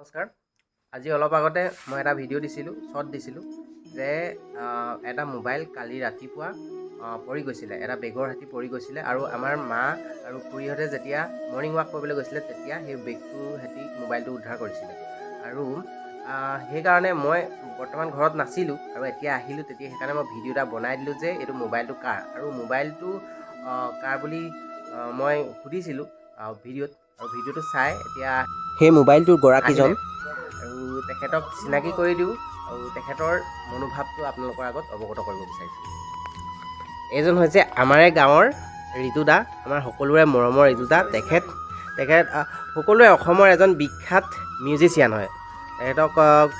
নমস্কাৰ। আজি অলপ আগতে মই এটা ভিডিঅ' দিছিলোঁ, শ্বৰ্ট দিছিলোঁ যে এটা মোবাইল কালি ৰাতিপুৱা পৰি গৈছিলে, এটা বেগৰ সৈতে পৰি গৈছিলে আৰু আমাৰ মা আৰু খুৰীহঁতে যেতিয়া মৰ্ণিং ৱাক কৰিবলৈ গৈছিলে তেতিয়া সেই বেগটোৰ সৈতে মোবাইলটো উদ্ধাৰ কৰিছিলে। আৰু সেইকাৰণে মই বৰ্তমান ঘৰত নাছিলোঁ আৰু এতিয়া আহিলোঁ, তেতিয়া সেইকাৰণে মই ভিডিঅ' এটা বনাই দিলোঁ যে এইটো মোবাইলটো কাৰ আৰু মোবাইলটো কাৰ বুলি মই সুধিছিলোঁ ভিডিঅ'ত, আৰু ভিডিঅ'টো চাই এতিয়া সেই মোবাইলটোৰ গৰাকীজন আৰু তেখেতক চিনাকি কৰি দিওঁ আৰু তেখেতৰ মনোভাৱটো আপোনালোকৰ আগত অৱগত কৰিব বিচাৰিছোঁ। এইজন হৈছে আমাৰে গাঁৱৰ ঋতু দা, আমাৰ সকলোৰে মৰমৰ ঋতু দা। তেখেত সকলোৱে অসমৰ এজন বিখ্যাত মিউজিচিয়ান হয়। তেখেতক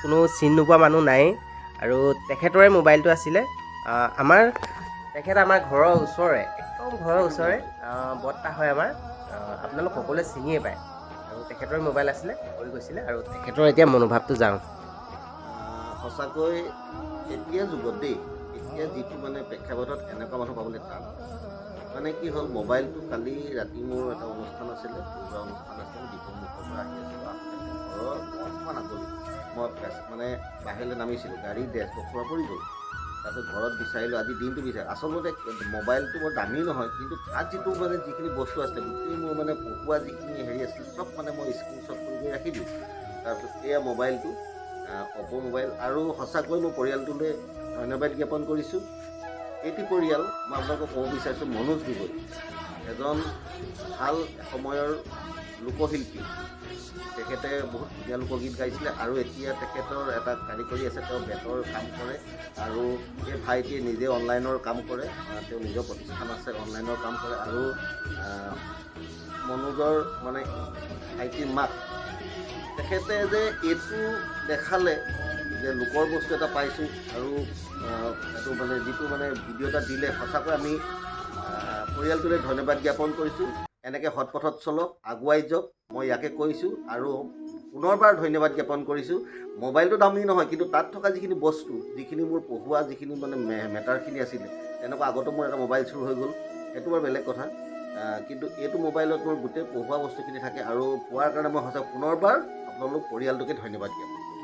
কোনো চিনি নোপোৱা মানুহ নাই আৰু তেখেতৰে মোবাইলটো আছিলে। তেখেত আমাৰ ঘৰৰ ওচৰৰে, একদম ঘৰৰ ওচৰৰে বৰ্তা হয় আমাৰ, আপোনালোক সকলোৱে চিনিয়ে পায়। আৰু তেখেতৰ মোবাইল আছিলে, পৰি গৈছিলে আৰু তেখেতৰ এতিয়া মনোভাৱটো যাওঁ। সঁচাকৈ এতিয়া যুগত এতিয়া যিটো প্ৰেক্ষাপটত এনেকুৱা মানুহ পাবলৈ টান। কি হ'ল, মোবাইলটো কালি ৰাতি মোৰ এটা অনুষ্ঠান আছিলে, সৰুসুৰা অনুষ্ঠান আছিলে, দীপমুখৰ পৰা আহি আছিলোঁ, ঘৰৰ অকণমান আঁতৰি মই বাহিৰলৈ নামিছিলোঁ, গাড়ী ডেছবক্সৰ পৰা পৰি গ'ল। তাৰপিছত ঘৰত বিচাৰিলোঁ, আজি দিনটো বিচাৰিলোঁ। আচলতে মোবাইলটো বৰ দামী নহয়, কিন্তু তাত যিটো যিখিনি বস্তু আছিলে, গোটেই মোৰ পঢ়োৱা যিখিনি হেৰি আছিলে, চব মই স্ক্ৰীনশ্বট কৰি ৰাখি দিওঁ। তাৰপিছত এয়া মোবাইলটো অপ' মোবাইল, আৰু সঁচাকৈ মই পৰিয়ালটোলৈ ধন্যবাদ জ্ঞাপন কৰিছোঁ। এইটো পৰিয়াল মই আপোনালোকক ক'ব বিচাৰিছোঁ, মনোজ গগৈ এজন ভাল সময়ৰ লোকশিল্পী। তেখেতে বহুত ধুনীয়া লোকগীত গাইছিলে আৰু এতিয়া তেখেতৰ এটা কাৰিকৰী আছে, তেওঁ বেতৰ কাম কৰে আৰু এই ভাইটিয়ে নিজে অনলাইনৰ কাম কৰে, তেওঁ নিজৰ প্ৰতিষ্ঠান আছে, অনলাইনৰ কাম কৰে। আৰু মনোজৰ ভাইটিৰ মাক, তেখেতে যে এইটো দেখালে যে লোকৰ বস্তু এটা পাইছোঁ আৰু এইটো যিটো ভিডিঅ' এটা দিলে, সঁচাকৈ আমি পৰিয়ালটোলৈ ধন্যবাদ জ্ঞাপন কৰিছোঁ। এনেকৈ সৎপথত চলক, আগুৱাই যাওক, মই ইয়াকে কৈছোঁ। আৰু পুনৰবাৰ ধন্যবাদ জ্ঞাপন কৰিছোঁ। মোবাইলটো দামী নহয়, কিন্তু তাত থকা যিখিনি বস্তু, যিখিনি মোৰ পঢ়োৱা যিখিনি মেটাৰখিনি আছিলে, তেনেকুৱা আগতো মোৰ এটা মোবাইল চুৰ হৈ গ'ল, সেইটো বাৰু বেলেগ কথা। কিন্তু এইটো মোবাইলত মোৰ গোটেই পঢ়োৱা বস্তুখিনি থাকে আৰু পোৱাৰ কাৰণে মই পুনৰবাৰ আপোনালোক পৰিয়ালটোকে ধন্যবাদ জ্ঞাপন কৰিছোঁ।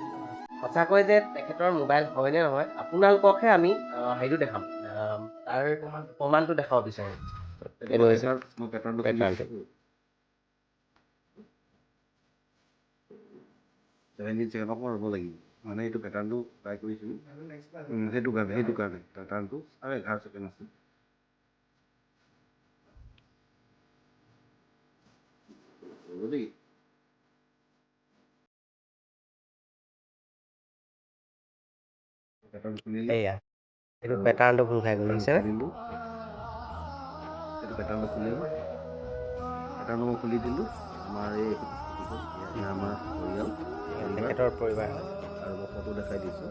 সঁচাকৈ যে তেখেতৰ মোবাইল হয়নে নহয়, আপোনালোককহে আমি হেৰিটো দেখাম, তাৰ প্ৰমাণটো দেখাব বিচাৰিম। এইটো হৈছে পেটাৰ্ণটো। 17 ছেকেণ্ড অকণমান ৰ'ব লাগিব, এইটো পেটাৰ্ণটো ট্ৰাই কৰিছোঁ, সেইটো কাৰণে পেটাৰ্ণটো আৰু 11 ছেকেণ্ড আছে। দেই এয়া এইটো পেটাৰ্ণটো ভুল খাই গ'ল, হৈছে এইটো পেটাৰ্ণটো খুলিলোঁ, পেটাৰ্ণটো মই খুলি দিলোঁ। আমাৰ এইটো হ'ল, এয়া আমাৰ পৰিয়াল, তেখেতৰ পৰিবাৰ আৰু মই ফটো দেখাই দিছোঁ।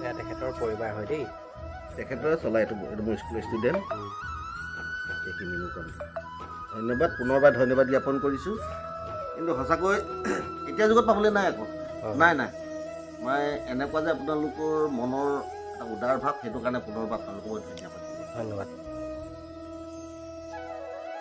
এয়া তেখেতৰ পৰিবাৰ হয় দেই, তেখেতৰে চলাই, এইটো মোৰ স্কুলৰ ষ্টুডেণ্ট। এইখিনি মোৰ কাম। ধন্যবাদ, পুনৰবাৰ ধন্যবাদ জ্ঞাপন কৰিছোঁ। কিন্তু সঁচাকৈ এতিয়া যুগত পাবলৈ নাই আকৌ, নাই। মই এনেকুৱা যে আপোনালোকৰ মনৰ এটা উদাৰ ভাৱ, সেইটো কাৰণে পুনৰবাৰ আপোনালোকক ধন্যবাদ।